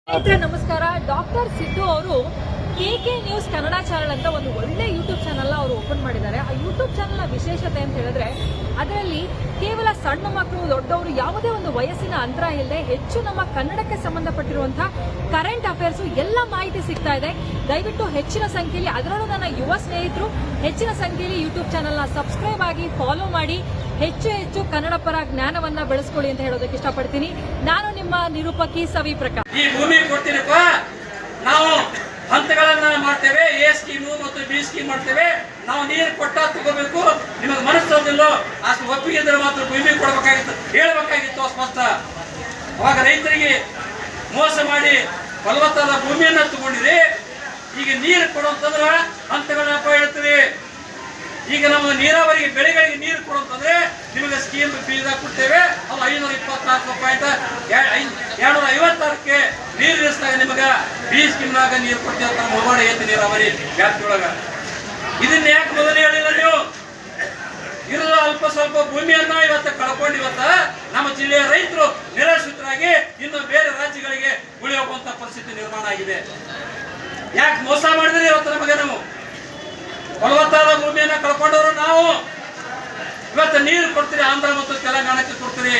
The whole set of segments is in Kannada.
ಸ್ನೇಹಿತರೆ ನಮಸ್ಕಾರ. ಡಾಕ್ಟರ್ ಸಿದ್ದು ಅವರು KK ನ್ಯೂಸ್ ಕನ್ನಡ ಚಾನಲ್ ಅಂತ ಒಂದು ಒಳ್ಳೆ ಯೂಟ್ಯೂಬ್ ಚಾನಲ್ ಅವರು ಓಪನ್ ಮಾಡಿದ್ದಾರೆ. ಆ ಯೂಟ್ಯೂಬ್ ಚಾನಲ್ನ ವಿಶೇಷತೆ ಅಂತ ಹೇಳಿದ್ರೆ ಅದರಲ್ಲಿ ಕೇವಲ ಸಣ್ಣ ಮಕ್ಕಳು ದೊಡ್ಡವರು ಯಾವುದೇ ಒಂದು ವಯಸ್ಸಿನ ಅಂತರ ಇಲ್ಲದೆ ಹೆಚ್ಚು ನಮ್ಮ ಕನ್ನಡಕ್ಕೆ ಸಂಬಂಧಪಟ್ಟಿರುವಂತಹ ಕರೆಂಟ್ ಅಫೇರ್ಸ್ ಎಲ್ಲ ಮಾಹಿತಿ ಸಿಗ್ತಾ ಇದೆ. ದಯವಿಟ್ಟು ಹೆಚ್ಚಿನ ಸಂಖ್ಯೆಯಲ್ಲಿ, ಅದರಲ್ಲೂ ನನ್ನ ಯುವ ಸ್ನೇಹಿತರು ಹೆಚ್ಚಿನ ಸಂಖ್ಯೆಯಲ್ಲಿ ಯೂಟ್ಯೂಬ್ ಚಾನಲ್ನ ಸಬ್ಸ್ಕ್ರೈಬ್ ಆಗಿ ಫಾಲೋ ಮಾಡಿ ಹೆಚ್ಚು ಕನ್ನಡ ಪರ ಜ್ಞಾನವನ್ನ ಬೆಳೆಸ್ಕೊಳ್ಳಿ ಅಂತ ಹೇಳೋದಕ್ಕೆ ಇಷ್ಟಪಡ್ತೀನಿ. ನಾನು ನಿಮ್ಮ ನಿರೂಪಕಿ ಸವಿ ಪ್ರಕಾಶ್. ಈ ಭೂಮಿ ಕೊಡ್ತೀನಪ್ಪ, ನಾವು ಹಂತಗಳನ್ನ ಮಾಡ್ತೇವೆ, ಎ ಸ್ಕೀಮು ಮತ್ತು ಬಿ ಸ್ಕೀಮ್ ಮಾಡ್ತೇವೆ. ನಾವು ನೀರು ಕೊಟ್ಟ ತಗೋಬೇಕು, ನಿಮಗೆ ಮನಸ್ಸೋದಿಲ್ಲೋ ಅಷ್ಟು ಒಪ್ಪಿಗೆ ಇದ್ರೆ ಮಾತ್ರ ಭೂಮಿ ಕೊಡಬೇಕಾಗಿತ್ತು, ಹೇಳಬೇಕಾಗಿತ್ತು ಸ್ಪಷ್ಟ. ಅವಾಗ ರೈತರಿಗೆ ಮೋಸ ಮಾಡಿ ಫಲವತ್ತಾದ ಭೂಮಿಯನ್ನ ತಗೊಂಡಿರಿ. ಈಗ ನೀರು ಕೊಡುವಂತಂದ್ರ ಹಂತಗಳನ್ನ ಹೇಳ್ತೀವಿ. ಈಗ ನಮ್ಮ ನೀರಾವರಿಗೆ ಬೆಳೆಗಳಿಗೆ ನೀರು ಕೊಡುವಂತಂದ್ರೆ ನಿಮಗೆ ಸ್ಕೀಮ್ ಬೀಜ ಕೊಡ್ತೇವೆ. ಅದು 524.256ಕ್ಕೆ ನೀರು ಇರಿಸಿದಾಗ ನಿಮಗೆ ಬಿ ಸ್ಕೀಮ್ನಾಗ ನೀರು ಕೊಡ್ತೀವಿ ಅಂತ ಮುಳುಗಡೆ ಐತಿ ನೀರಾವರಿ ವ್ಯಾಪ್ತಿಯೊಳಗ. ಇದನ್ನ ಯಾಕೆ ಮೊದಲೇ ಹೇಳಿಲ್ಲ ನೀವು? ಇರೋ ಅಲ್ಪ ಸ್ವಲ್ಪ ಭೂಮಿಯನ್ನ ಇವತ್ತು ಕಳ್ಕೊಂಡು ಇವತ್ತ ನಮ್ಮ ಜಿಲ್ಲೆಯ ರೈತರು ನಿರಾಶ್ರಿತರಾಗಿ ಇನ್ನು ಬೇರೆ ರಾಜ್ಯಗಳಿಗೆ ಗುಳಿ ಹೋಗುವಂತ ಪರಿಸ್ಥಿತಿ ನಿರ್ಮಾಣ ಆಗಿದೆ. ಯಾಕೆ ಮೋಸ ಮಾಡಿದ್ರೆ ಇವತ್ತು ನಮಗೆ? ನಾವು ಫಲವತ್ತಾದ ಭೂಮಿಯನ್ನ ಕಳ್ಕೊಂಡವರು ನಾವು. ಇವತ್ತು ನೀರು ಕೊಡ್ತೀರಿ, ಆಂಧ್ರ ಮತ್ತು ತೆಲಂಗಾಣಕ್ಕೆ ಕೊಡ್ತೀರಿ.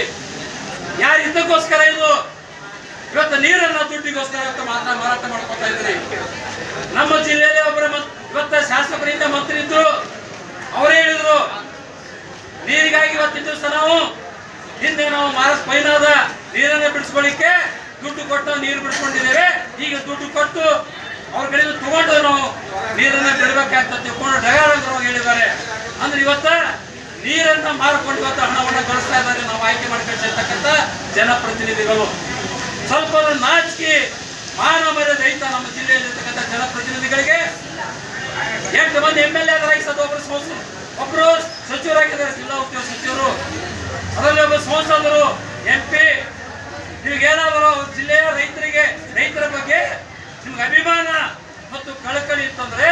ಯಾರ ಇದಕ್ಕೋಸ್ಕರ ಇದು? ಇವತ್ತು ನೀರನ್ನ ದುಡ್ಡಿಗೋಸ್ಕರ ಮಾರಾಟ ಮಾಡ್ಕೊತಾ ಇದ್ರಿ. ನಮ್ಮ ಜಿಲ್ಲೆಯಲ್ಲಿ ಒಬ್ಬರ ಇವತ್ತ ಶಾಸಕರಿಂದ ಮಂತ್ರಿ ಇದ್ರು, ಅವರೇ ಹೇಳಿದ್ರು ನೀರಿಗಾಗಿ ಇವತ್ತಿನ ದಿವಸ ನಾವು ಹಿಂದೆ ನಾವು ಮಾರಸ್ ಪೈನಾದ ನೀರನ್ನ ಬಿಡಿಸ್ಕೊಳ್ಳಿಕ್ಕೆ ದುಡ್ಡು ಕೊಟ್ಟು ನೀರು ಬಿಡಿಸ್ಕೊಂಡಿದ್ದೇವೆ. ಈಗ ದುಡ್ಡು ಕೊಟ್ಟು ಅವ್ರ ಕಡೆಯಿಂದ ತಗೊಂಡು ನಾವು ನೀರನ್ನ ಬಿಡಬೇಕಾಗ್ತದೆ ತಿಳ್ಕೊಂಡು ಡಗಾರಂಗರವಾಗಿ ಹೇಳಿದ್ದಾರೆ. ಅಂದ್ರೆ ಇವತ್ತ ನೀರನ್ನ ಮಾರಿಕೊಂಡು ಇವತ್ತು ಹಣವನ್ನು ಗಳಿಸ್ತಾ ಇದ್ದಾರೆ ನಾವು ಆಯ್ಕೆ ಮಾಡ್ಕೊಂಡಿರ್ತಕ್ಕಂಥ ಜನಪ್ರತಿನಿಧಿಗಳು. ಸ್ವಲ್ಪ ನಾಚಿಕೆ ಮಾನ ಮರ್ಯಾದೆ ಐತ ನಮ್ಮ ಜಿಲ್ಲೆಯಲ್ಲಿರ್ತಕ್ಕಂಥ ಜನಪ್ರತಿನಿಧಿಗಳಿಗೆ? 8 ಮಂದಿ MLA ಒಬ್ರು ಸಚಿವರಾಗಿದ್ದಾರೆ, ಜಿಲ್ಲಾ ಉದ್ಯೋಗ ಸಚಿವರು, ಅದರಲ್ಲಿ ಒಬ್ಬ ಸಂಸದರು, MP. ನಿಮಗೇನಾದರೂ ಜಿಲ್ಲೆಯ ರೈತರ ಬಗ್ಗೆ ನಿಮ್ಗೆ ಅಭಿಮಾನ ಮತ್ತು ಕಳಕಳಿ ಇತ್ತಂದ್ರೆ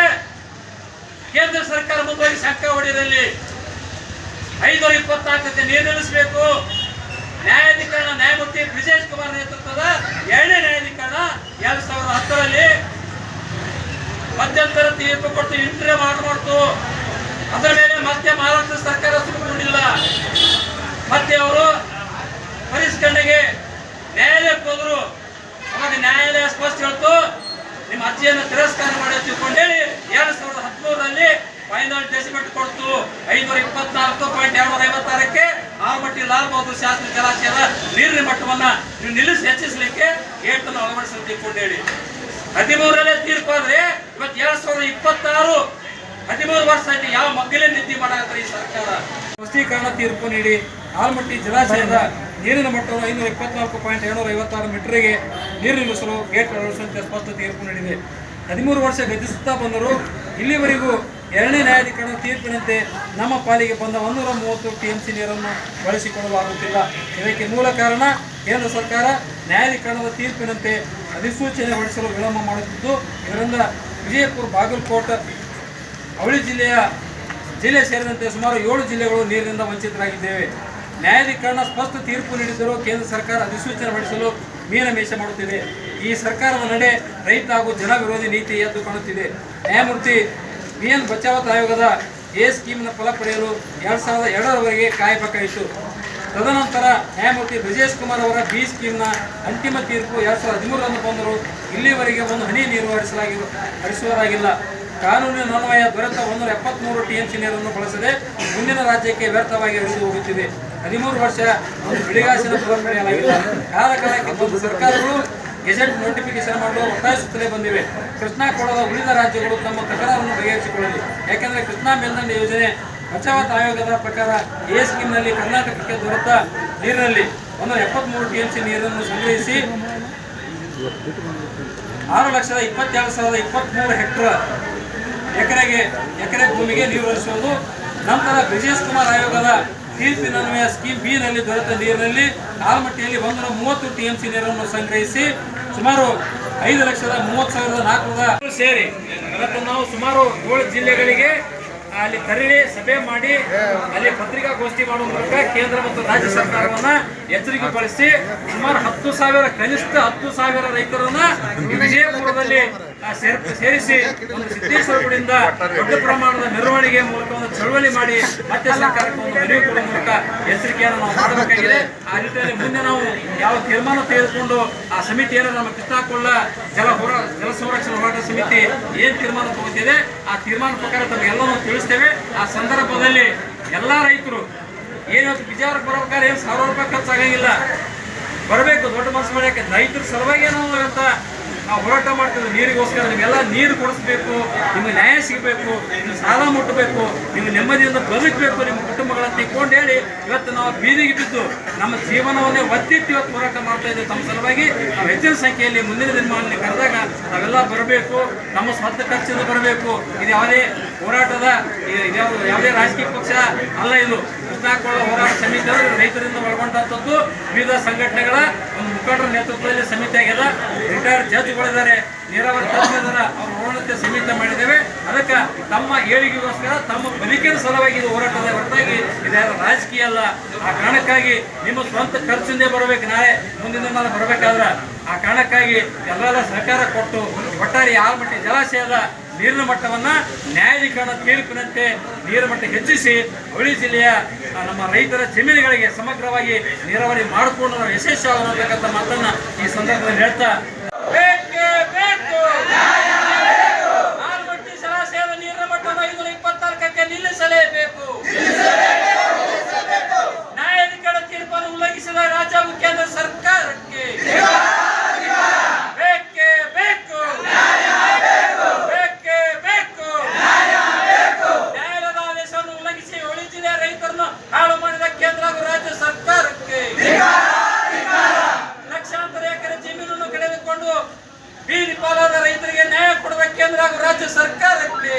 ಕೇಂದ್ರ ಸರ್ಕಾರ ಮುಂದುವರಿ ಶಂಕ ಹೊಡೆಯಲ್ಲಿ 524 ನೀರು ನಿಲ್ಲಿಸಬೇಕು. ನ್ಯಾಯಾಧೀಕರಣ ನ್ಯಾಯಮೂರ್ತಿ ಬ್ರಿಜೇಶ್ ಕುಮಾರ್ ನೇತೃತ್ವದ 2ನೇ ನ್ಯಾಯಾಧೀಕರಣ 2010ರಲ್ಲಿ ಮಧ್ಯಂತರ ತೀರ್ಪು ಕೊಟ್ಟು ಇಂಟರ್ವ್ಯೂ ಮಾಡ್ತು. ಅದರ ಮೇಲೆ ಮತ್ತೆ ಮಹಾರಾಷ್ಟ್ರ ಸರ್ಕಾರ ಸುಮ್ಮನಿಲ್ಲ. ಮತ್ತೆ ಅವರು ಪರಿಷ್ಕರಣೆಗೆ ನ್ಯಾಯಾಲಯಕ್ಕೆ ಹೋದ್ರು. ಅವಾಗ ನ್ಯಾಯಾಲಯ ಸ್ಪಷ್ಟ ಹೇಳ್ತು, ನಿಮ್ಮ ಅರ್ಜಿಯನ್ನು ತಿರಸ್ಕಾರ ಮಾಡಿ ತಿಳ್ಕೊಂಡೇಳಿ 2013ರಲ್ಲಿ ಫೈನಲ್ ಜಡ್ಜ್ಮೆಂಟ್ ಕೊಡ್ತು. 524.256ಕ್ಕೆ ಆಲಮಟ್ಟಿ ಲಾಲ್ ಬಹದ್ದೂರ್ ಶಾಸ್ತ್ರಿ ಜಲಾಶಯದ ನೀರಿನ ಮಟ್ಟವನ್ನ ನೀವು ಹೆಚ್ಚಿಸಲಿಕ್ಕೆ ಗೇಟನ್ನು ಅಳವಡಿಸಲು ತಿಳ್ಕೊಂಡೇಳಿ 13ರಲ್ಲೇ ತೀರ್ಪಾದ್ರೆ ಇವತ್ತು 2026 13 ವರ್ಷ ಆಯ್ತು. ಯಾವ ಮಗ್ಗಲೇ ನಿದ್ದೆ ಮಾಡಾಕತ್ತಾರೆ ಈ ಸರ್ಕಾರ? ಸ್ಪಷ್ಟೀಕರಣ ತೀರ್ಪು ನೀಡಿ ಆಲಮಟ್ಟಿ ಜಲಾಶಯದ ನೀರಿನ ಮಟ್ಟವನ್ನು 524.256 ಮೀಟರ್ಗೆ ನೀರು ನಿಲ್ಲಿಸಲು ಗೇಟ್ ಅಳವಡಿಸುವಂತೆ ಸ್ಪಷ್ಟ ತೀರ್ಪು ನೀಡಿದೆ. 13 ವರ್ಷ ಗತಿಸುತ್ತಾ ಬಂದರೂ ಇಲ್ಲಿವರೆಗೂ 2ನೇ ನ್ಯಾಯಾಧೀಕರಣ ತೀರ್ಪಿನಂತೆ ನಮ್ಮ ಪಾಲಿಗೆ ಬಂದ 130 TMC ನೀರನ್ನು ಬಳಸಿಕೊಳ್ಳಲಾಗುತ್ತಿಲ್ಲ. ಇದಕ್ಕೆ ಮೂಲ ಕಾರಣ ಕೇಂದ್ರ ಸರ್ಕಾರ ನ್ಯಾಯಾಧೀಕರಣದ ತೀರ್ಪಿನಂತೆ ಅಧಿಸೂಚನೆ ಹೊರಡಿಸಲು ವಿಳಂಬ ಮಾಡುತ್ತಿದ್ದು, ಇದರಿಂದ ವಿಜಯಪುರ, ಬಾಗಲಕೋಟೆ, ಅವಳಿ ಜಿಲ್ಲೆ ಸೇರಿದಂತೆ ಸುಮಾರು 7 ಜಿಲ್ಲೆಗಳು ನೀರಿನಿಂದ ವಂಚಿತರಾಗಿದ್ದೇವೆ. ನ್ಯಾಯಾಧೀಕರಣ ಸ್ಪಷ್ಟ ತೀರ್ಪು ನೀಡಿದ್ದರೂ ಕೇಂದ್ರ ಸರ್ಕಾರ ಅಧಿಸೂಚನೆ ಹೊರಡಿಸಲು ಮೀನಮೇಷ ಮಾಡುತ್ತಿದೆ. ಈ ಸರ್ಕಾರದ ನಡೆ ರೈತ ಹಾಗೂ ಜನ ವಿರೋಧಿ ನೀತಿ ಎದ್ದು ಕಾಣುತ್ತಿದೆ. ನ್ಯಾಯಮೂರ್ತಿ BN ಬಚಾವತ್ ಆಯೋಗದ ಎ ಸ್ಕೀಮ್ನ ಫಲ ಪಡೆಯಲು 2002ರವರೆಗೆ ಕಾಯಬೇಕಾಯಿತು. ತದನಂತರ ನ್ಯಾಯಮೂರ್ತಿ ಬ್ರಿಜೇಶ್ ಕುಮಾರ್ ಅವರ ಬಿ ಸ್ಕೀಮ್ನ ಅಂತಿಮ ತೀರ್ಪು 2013ರಂದು ಬಂದರೂ ಇಲ್ಲಿವರೆಗೆ ಒಂದು ಹನಿ ನೀರು ಹರಿಸುವುದಾಗಿಲ್ಲ. ಕಾನೂನಿನನ್ವಯ ದೊರೆತ 173 TMC ನೀರನ್ನು ಬಳಸದೆ ಮುಂದಿನ ರಾಜ್ಯಕ್ಕೆ ವ್ಯರ್ಥವಾಗಿ ಹರಿದು ಹೋಗುತ್ತಿದೆ. 13 ವರ್ಷ ಒಂದು ಬಿಡಿಗಾಸಿನ ಫಲ ಪಡೆಯಲಾಗಿಲ್ಲ. ಕಾಲಕಾಲಕ್ಕೆ ಬಂದು ಸರ್ಕಾರಗಳು ಗೆಜೆಟ್ ನೋಟಿಫಿಕೇಶನ್ ಮಾಡಲು ಒತ್ತಾಯಿಸುತ್ತಲೇ ಬಂದಿವೆ. ಕೃಷ್ಣಾ ಕೊಡದ ಉಳಿದ ರಾಜ್ಯಗಳು ತಮ್ಮ ತಕರಾರನ್ನು ಬಗೆಹರಿಸಿಕೊಳ್ಳಲಿ. ಯಾಕೆಂದರೆ ಕೃಷ್ಣಾ ಮೇಲ್ದಂಡೆ ಯೋಜನೆ ಬಚಾವತ್ ಆಯೋಗದ ಪ್ರಕಾರ ಎ ಸ್ಕೀಮ್ನಲ್ಲಿ ಕರ್ನಾಟಕಕ್ಕೆ ದೊರೆತ ನೀರಿನಲ್ಲಿ 173 TMC ನೀರನ್ನು ಸಂಗ್ರಹಿಸಿ 6,27,023 ಎಕರೆ ಭೂಮಿಗೆ ನೀರು ಹರಿಸುವುದು. ನಂತರ ಬ್ರಿಜೇಶ್ ಕುಮಾರ್ ಆಯೋಗದ ತೀರ್ಪಿನನ್ವಯ ಸ್ಕೀಮ್ ಬಿ ನಲ್ಲಿ ದೊರೆತ ನೀರಿನಲ್ಲಿ ಆಲಮಟ್ಟಿಯಲ್ಲಿ 130 TMC ನೀರನ್ನು ಸಂಗ್ರಹಿಸಿ ಸುಮಾರು 5,30,30,400 ಸೇರಿ ಇವತ್ತು ನಾವು ಸುಮಾರು 7 ಜಿಲ್ಲೆಗಳಿಗೆ ಅಲ್ಲಿ ಕರೀಲಿ ಸಭೆ ಮಾಡಿ ಅಲ್ಲಿ ಪತ್ರಿಕಾಗೋಷ್ಠಿ ಮಾಡುವ ಮೂಲಕ ಕೇಂದ್ರ ಮತ್ತು ರಾಜ್ಯ ಸರ್ಕಾರವನ್ನ ಎಚ್ಚರಿಕೆಗೊಳಿಸಿ ಸುಮಾರು 10,000 ಕನಿಷ್ಠ 10,000 ರೈತರನ್ನ ವಿಜಯಪುರದಲ್ಲಿ ಸೇರಿಸಿ ಒಂದು ಸಿದ್ದೇಶ್ವರ ಗುಡಿಯಿಂದ ದೊಡ್ಡ ಪ್ರಮಾಣದ ಮೆರವಣಿಗೆ ಮೂಲಕ ಒಂದು ಚಳವಳಿ ಮಾಡಿ ಮತ್ತೆ ಸರ್ಕಾರಕ್ಕೆ ಒಂದು ಮನವಿ ಕೊಡುವ ಮೂಲಕ ಎಚ್ಚರಿಕೆಯನ್ನು ನಾವು ಮಾಡಬೇಕಾಗಿದೆ. ಆ ನಿಟ್ಟಿನಲ್ಲಿ ಮುಂದೆ ನಾವು ಯಾವ ತೀರ್ಮಾನ ತೆಗೆದುಕೊಂಡು ಆ ಸಮಿತಿಯನ್ನು ನಮ್ಮ ಕೃಷ್ಣಾಕೊಳ್ಳ ಜಲ ಸಂರಕ್ಷಣಾ ಹೋರಾಟ ಸಮಿತಿ ಏನ್ ತೀರ್ಮಾನ ತಗೋತಿದೆ ಆ ತೀರ್ಮಾನ ಪ್ರಕಾರ ತಮಗೆಲ್ಲವೂ ತಿಳಿಸ್ತೇವೆ. ಆ ಸಂದರ್ಭದಲ್ಲಿ ಎಲ್ಲಾ ರೈತರು ಏನಿವತ್ತು ಬಿಜಾಪುರಕ್ಕೆ ಬರ್ಬೇಕಾದ್ರೆ ಏನು 1,000 ರೂಪಾಯಿ ಖರ್ಚಾಗಂಗಿಲ್ಲ, ಬರಬೇಕು ದೊಡ್ಡ ಮನಸ್ಸು ಮಾಡಕ್ಕೆ. ರೈತರ ಸಲುವಾಗಿ ನಾವು ಹೋರಾಟ ಮಾಡ್ತೀವಿ. ನೀರಿಗೋಸ್ಕರ ನಿಮಗೆಲ್ಲ ನೀರು ಕೊಡಿಸ್ಬೇಕು, ನಿಮಗೆ ನ್ಯಾಯ ಸಿಗಬೇಕು, ನೀವು ಸಾಲ ಮುಟ್ಟಬೇಕು, ನೀವು ನೆಮ್ಮದಿಯಿಂದ ಬದುಕಬೇಕು ನಿಮ್ಮ ಕುಟುಂಬಗಳಂತ ತಿಳ್ಕೊಂಡು ಹೇಳಿ ಇವತ್ತು ನಾವು ಬೀದಿಗೆ ಬಿದ್ದು ನಮ್ಮ ಜೀವನವನ್ನೇ ಒತ್ತಿಟ್ಟು ಇವತ್ತು ಹೋರಾಟ ಮಾಡ್ತಾ ಇದ್ದೇವೆ. ತಮ್ಮ ಸಲುವಾಗಿ ನಾವು ಹೆಚ್ಚಿನ ಸಂಖ್ಯೆಯಲ್ಲಿ ಮುಂದಿನ ದಿನಮಾನದಲ್ಲಿ ಕರೆದಾಗ ನಾವೆಲ್ಲ ಬರಬೇಕು, ನಮ್ಮ ಸ್ವಂತ ಖರ್ಚಿಂದ ಬರಬೇಕು. ಇದು ಯಾವುದೇ ಹೋರಾಟದ ಯಾವುದೇ ರಾಜಕೀಯ ಪಕ್ಷ ಅಲ್ಲ. ಇದು ಕೃಷ್ಣಾಕೊಳ್ಳ ಹೋರಾಟ ಸಮಿತಿ ರೈತರಿಂದ ಒಳಗೊಂಡಂಥದ್ದು ವಿವಿಧ ಸಂಘಟನೆಗಳ ಒಂದು ಮುಖಂಡರ ನೇತೃತ್ವದಲ್ಲಿ ಸಮಿತಿ ಆಗ್ಯದ. ರಿಟೈರ್ಡ್ ಜಡ್ಜ್ಗಳಿದ್ದಾರೆ, ನೀರಾವರಿ ತಜ್ಞರ ಅವ್ರ ಒಳಗೊಂಡಂತೆ ಸಮಿತಿ ಮಾಡಿದ್ದೇವೆ. ಅದಕ್ಕೆ ತಮ್ಮ ಏಳಿಗೆಗೋಸ್ಕರ ತಮ್ಮ ಬದುಕಿನ ಸಲುವಾಗಿ ಇದು ಹೋರಾಟದ ಹೊರತಾಗಿ ಇದ್ಯಾವ ರಾಜಕೀಯ ಅಲ್ಲ. ಆ ಕಾರಣಕ್ಕಾಗಿ ನಿಮ್ಮ ಸ್ವಂತ ಖರ್ಚಿಂದೇ ಬರಬೇಕು. ನಾಳೆ ಮುಂದಿನ ದಿನ ಬರಬೇಕಾದ್ರೆ ಆ ಕಾರಣಕ್ಕಾಗಿ ಎಲ್ಲರ ಸಹಕಾರ ಕೊಟ್ಟು ಒಟ್ಟಾರೆ ಆಲಮಟ್ಟಿ ಜಲಾಶಯದ ನೀರಿನ ಮಟ್ಟವನ್ನ ನ್ಯಾಯಾಧೀಕರಣ ತೀರ್ಪಿನಂತೆ ನೀರಿನ ಮಟ್ಟ ಹೆಚ್ಚಿಸಿ ಹುಳಿ ಜಿಲ್ಲೆಯ ನಮ್ಮ ರೈತರ ಜಮೀನುಗಳಿಗೆ ಸಮಗ್ರವಾಗಿ ನೀರಾವರಿ ಮಾಡಿಕೊಂಡು ನಾವು ಯಶಸ್ವಿಯಾಗಬೇಕಂತ ಮಾತನ್ನ ಈ ಸಂದರ್ಭದಲ್ಲಿ ಹೇಳ್ತಾ ಬೇಕೇ ಬೇಕು. ಆಲಮಟ್ಟಿ ಜಲಾಶಯದ ನೀರಿನ ಮಟ್ಟವನ್ನು 524ಕ್ಕೆ ನಿಲ್ಲಿಸಲೇಬೇಕು. ನ್ಯಾಯಾಧೀಕರಣ ತೀರ್ಪನ್ನು ಉಲ್ಲಂಘಿಸಿದ ರಾಜ್ಯ ಕೇಂದ್ರ ಸರ್ಕಾರಕ್ಕೆ ಬೇಕೇ ಬೇಕು. ಬೇಕೇ ಬೇಕು. ನ್ಯಾಯಾಲಯದ ಆದೇಶವನ್ನು ಉಲ್ಲಂಘಿಸಿ ಹುಳಿ ಜಿಲ್ಲೆಯ ರೈತರನ್ನು ಹಾಳು ಮಾಡಿದ ಕೇಂದ್ರ ಹಾಗೂ ರಾಜ್ಯ ಸರ್ಕಾರಕ್ಕೆ ಲಕ್ಷಾಂತರ ಎಕರೆ ಜಮೀನನ್ನು ಕಳೆದುಕೊಂಡು ಬೀದಿ ಪಾಲಾದ ರೈತರಿಗೆ ನ್ಯಾಯ ಕೊಡುವ ಕೇಂದ್ರ ಹಾಗೂ ರಾಜ್ಯ ಸರ್ಕಾರಕ್ಕೆ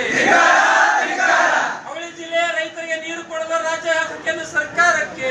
ಹುಳಿ ಜಿಲ್ಲೆಯ ರೈತರಿಗೆ ನೀರು ಕೊಡುವ ರಾಜ್ಯ ಹಾಗೂ ಕೇಂದ್ರ ಸರ್ಕಾರಕ್ಕೆ